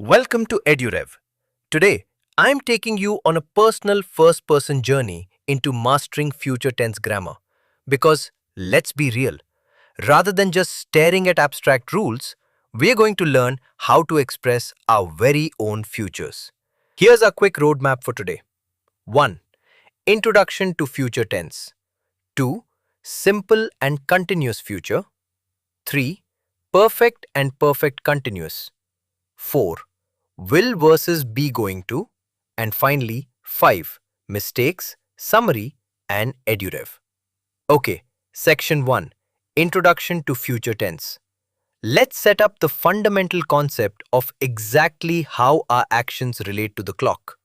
Welcome to EduRev. Today, I'm taking you on a personal first-person journey into mastering future tense grammar. Because, let's be real, rather than just staring at abstract rules, we're going to learn how to express our very own futures. Here's a quick roadmap for today. 1. Introduction to future tense. 2. Simple and continuous future. 3. Perfect and perfect continuous. 4. Will versus be going to. And finally, 5. Mistakes, summary, and EduRev. Okay, Section 1. Introduction to future tense. Let's set up the fundamental concept of exactly how our actions relate to the clock.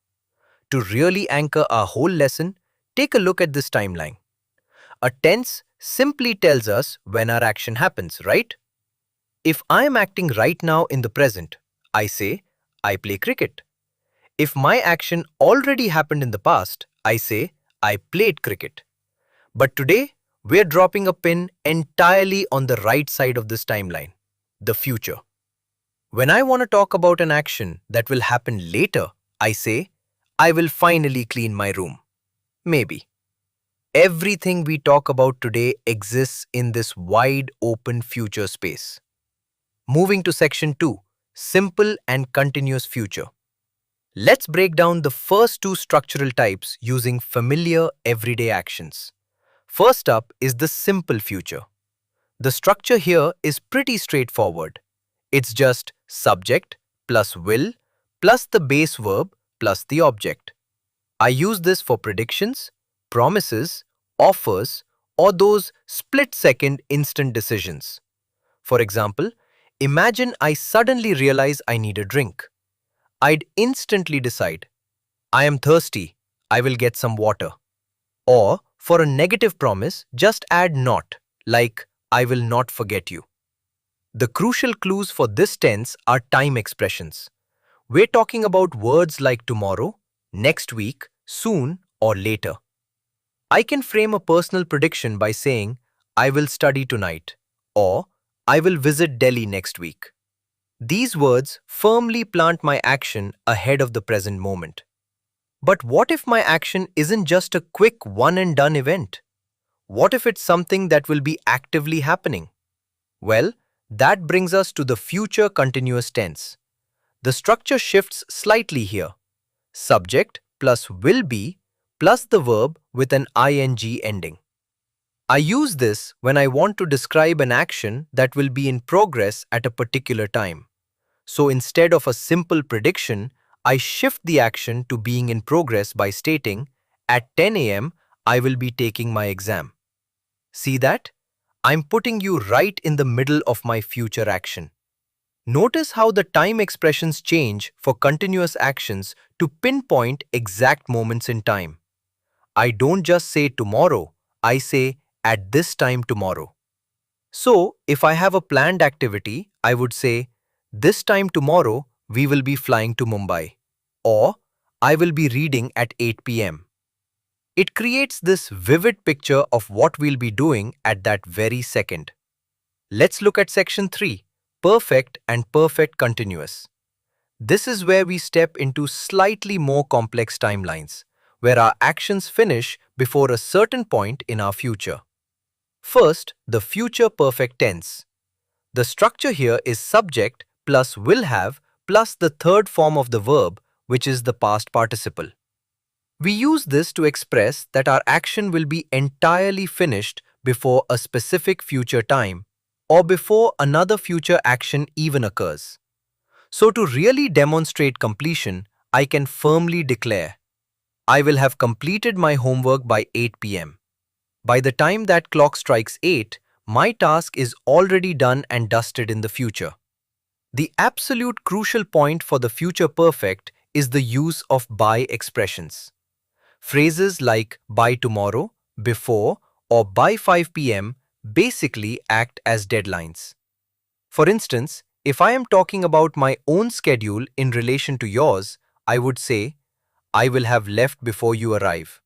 To really anchor our whole lesson, take a look at this timeline. A tense simply tells us when our action happens, right? If I am acting right now in the present, I say, I play cricket. If my action already happened in the past, I say, I played cricket. But today, we're dropping a pin entirely on the right side of this timeline, the future. When I want to talk about an action that will happen later, I say, I will finally clean my room. Maybe. Everything we talk about today exists in this wide open future space. Moving to Section 2, Simple and Continuous Future. Let's break down the first two structural types using familiar everyday actions. First up is the simple future. The structure here is pretty straightforward. It's just subject plus will plus the base verb plus the object. I use this for predictions, promises, offers, or those split-second instant decisions. For example, imagine I suddenly realize I need a drink. I'd instantly decide, I am thirsty, I will get some water. Or, for a negative promise, just add not, like, I will not forget you. The crucial clues for this tense are time expressions. We're talking about words like tomorrow, next week, soon, or later. I can frame a personal prediction by saying, I will study tonight, or I will visit Delhi next week. These words firmly plant my action ahead of the present moment. But what if my action isn't just a quick one-and-done event? What if it's something that will be actively happening? Well, that brings us to the future continuous tense. The structure shifts slightly here. Subject plus will be plus the verb with an ing ending. I use this when I want to describe an action that will be in progress at a particular time. So instead of a simple prediction, I shift the action to being in progress by stating, at 10 a.m., I will be taking my exam. See that? I'm putting you right in the middle of my future action. Notice how the time expressions change for continuous actions to pinpoint exact moments in time. I don't just say tomorrow, I say at this time tomorrow. So, if I have a planned activity, I would say, this time tomorrow, we will be flying to Mumbai. Or, I will be reading at 8 p.m. It creates this vivid picture of what we'll be doing at that very second. Let's look at Section 3, Perfect and Perfect Continuous. This is where we step into slightly more complex timelines, where our actions finish before a certain point in our future. First, the future perfect tense. The structure here is subject plus will have plus the third form of the verb, which is the past participle. We use this to express that our action will be entirely finished before a specific future time or before another future action even occurs. So to really demonstrate completion, I can firmly declare, I will have completed my homework by 8 p.m. By the time that clock strikes 8, my task is already done and dusted in the future. The absolute crucial point for the future perfect is the use of by expressions. Phrases like by tomorrow, before, or by 5 p.m. basically act as deadlines. For instance, if I am talking about my own schedule in relation to yours, I would say, I will have left before you arrive.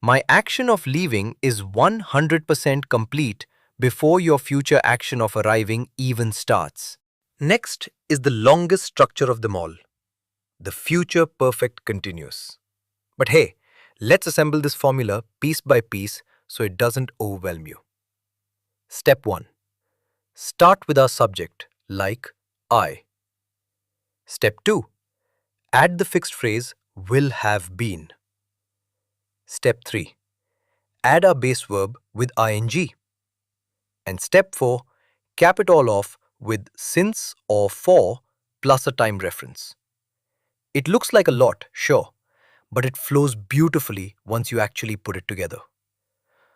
My action of leaving is 100% complete before your future action of arriving even starts. Next is the longest structure of them all, the future perfect continuous. But hey, let's assemble this formula piece by piece so it doesn't overwhelm you. Step 1. Start with our subject, like I. Step 2. Add the fixed phrase will have been. Step 3. Add our base verb with ing. And step 4. Cap it all off with since or for plus a time reference. It looks like a lot, sure, but it flows beautifully once you actually put it together.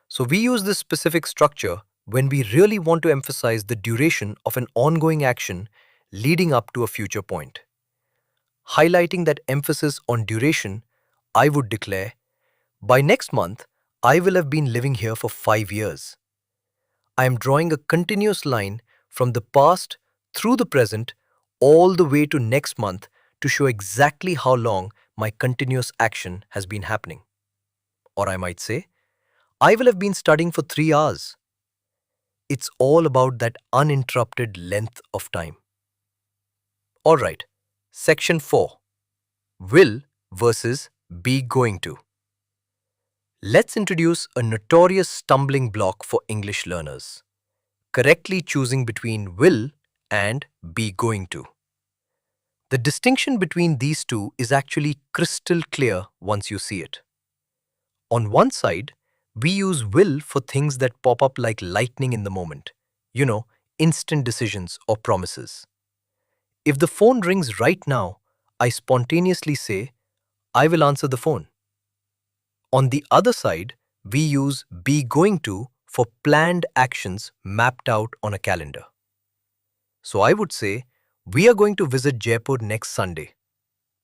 So we use this specific structure when we really want to emphasize the duration of an ongoing action leading up to a future point. Highlighting that emphasis on duration, I would declare, by next month, I will have been living here for 5 years. I am drawing a continuous line from the past through the present all the way to next month to show exactly how long my continuous action has been happening. Or I might say, I will have been studying for 3 hours. It's all about that uninterrupted length of time. Alright, section 4. Will versus be going to. Let's introduce a notorious stumbling block for English learners, correctly choosing between will and be going to. The distinction between these two is actually crystal clear once you see it. On one side, we use will for things that pop up like lightning in the moment, instant decisions or promises. If the phone rings right now, I spontaneously say, I will answer the phone. On the other side, we use be going to for planned actions mapped out on a calendar. So I would say, we are going to visit Jaipur next Sunday.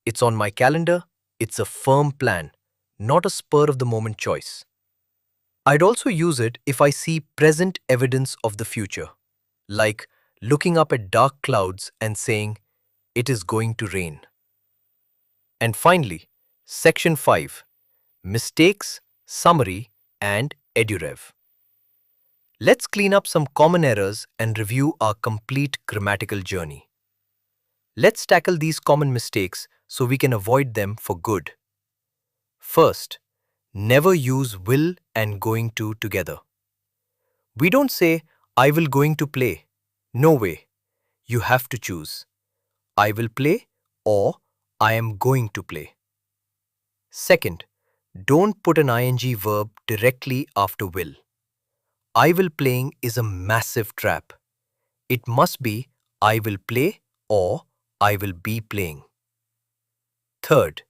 It's on my calendar, it's a firm plan, not a spur of the moment choice. I'd also use it if I see present evidence of the future, like looking up at dark clouds and saying, it is going to rain. And finally, section 5, mistakes, summary, and EduRev. Let's clean up some common errors and review our complete grammatical journey. Let's tackle these common mistakes so we can avoid them for good. First, never use will and going to together. We don't say, I will going to play. No way. You have to choose. I will play or I am going to play. Second, don't put an ing verb directly after will. I will playing is a massive trap. It must be I will play or I will be playing. Third,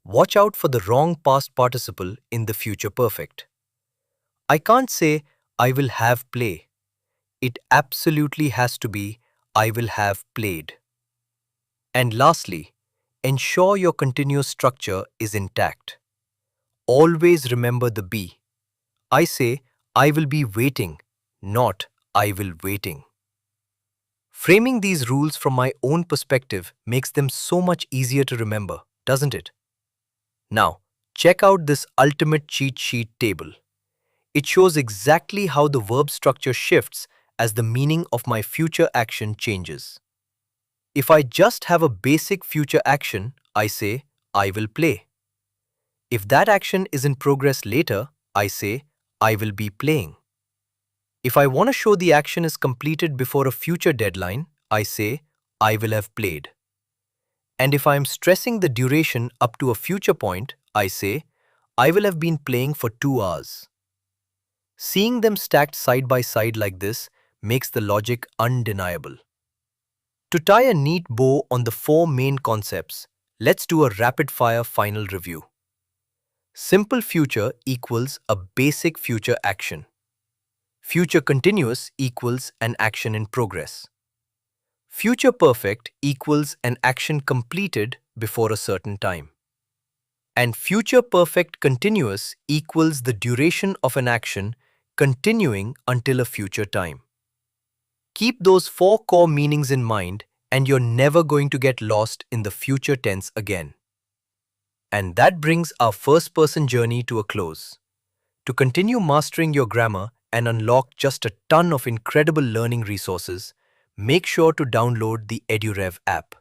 watch out for the wrong past participle in the future perfect. I can't say I will have play. It absolutely has to be I will have played. And lastly, ensure your continuous structure is intact. Always remember the be. I say I will be waiting, not I will waiting. Framing these rules from my own perspective makes them so much easier to remember, doesn't it? Now, check out this ultimate cheat sheet table. It shows exactly how the verb structure shifts as the meaning of my future action changes. If I just have a basic future action, I say, I will play. If that action is in progress later, I say, I will be playing. If I want to show the action is completed before a future deadline, I say, I will have played. And if I am stressing the duration up to a future point, I say, I will have been playing for 2 hours. Seeing them stacked side by side like this makes the logic undeniable. To tie a neat bow on the 4 main concepts, let's do a rapid-fire final review. Simple future equals a basic future action. Future continuous equals an action in progress. Future perfect equals an action completed before a certain time. And future perfect continuous equals the duration of an action continuing until a future time. Keep those 4 core meanings in mind and you're never going to get lost in the future tense again. And that brings our first-person journey to a close. To continue mastering your grammar and unlock just a ton of incredible learning resources, make sure to download the EduRev app.